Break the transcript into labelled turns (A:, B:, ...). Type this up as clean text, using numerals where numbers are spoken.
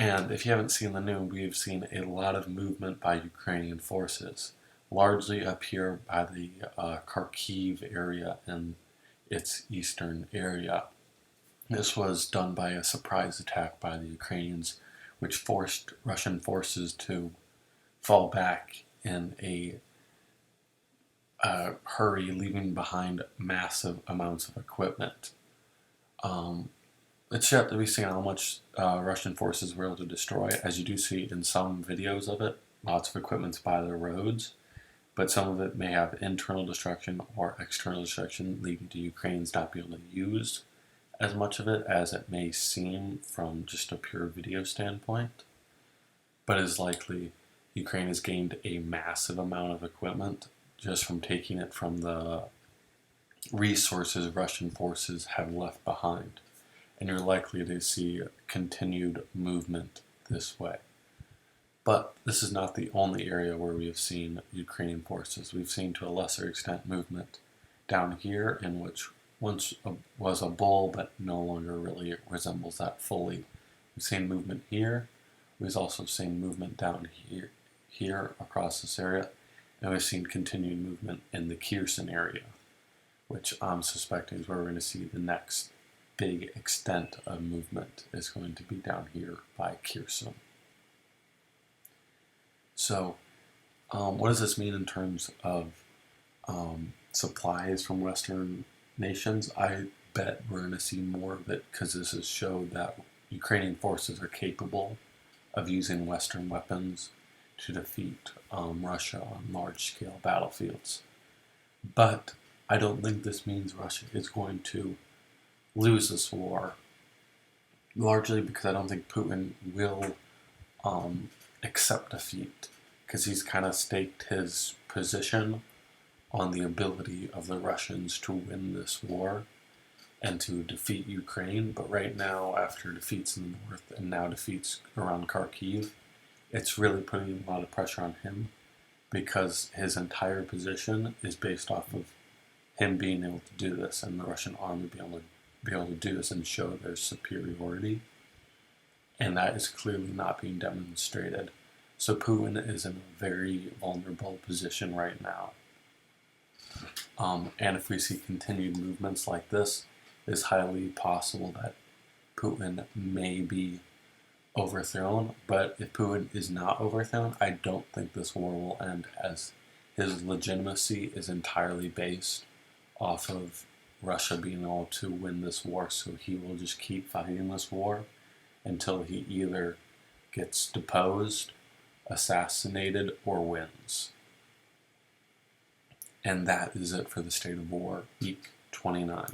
A: And if you haven't seen the news, we've seen a lot of movement by Ukrainian forces, largely up here by the Kharkiv area and its eastern area. This was done by a surprise attack by the Ukrainians, which forced Russian forces to fall back in a hurry, leaving behind massive amounts of equipment. It's yet to be seen how much Russian forces were able to destroy, as you do see in some videos of it. Lots of equipment's by the roads, but some of it may have internal destruction or external destruction, leading to Ukrainians not being able to use as much of it as it may seem from just a pure video standpoint. But it is likely Ukraine has gained a massive amount of equipment just from taking it from the resources Russian forces have left behind. And you're likely to see continued movement this way. But this is not the only area where we have seen Ukrainian forces. We've seen to a lesser extent movement down here, in which once was a bull but no longer really resembles that fully. We've seen movement here. We've also seen movement down here across this area, and we've seen continued movement in the Kherson area, which I'm suspecting is where we're going to see the next big extent of movement is going to be down here by Kherson. So, what does this mean in terms of supplies from Western nations? I bet we're going to see more of it, because this has showed that Ukrainian forces are capable of using Western weapons to defeat Russia on large-scale battlefields. But I don't think this means Russia is going to lose this war, largely because I don't think Putin will accept defeat, because he's kind of staked his position on the ability of the Russians to win this war and to defeat Ukraine. But right now, after defeats in the north and now defeats around Kharkiv, it's really putting a lot of pressure on him, because his entire position is based off of him being able to do this and the Russian army being able to do this and show their superiority. And that is clearly not being demonstrated. So Putin is in a very vulnerable position right now. And if we see continued movements like this, it's highly possible that Putin may be overthrown. But if Putin is not overthrown, I don't think this war will end, as his legitimacy is entirely based off of Russia being able to win this war. So he will just keep fighting this war until he either gets deposed, assassinated, or wins. And that is it for the State of War, week 29.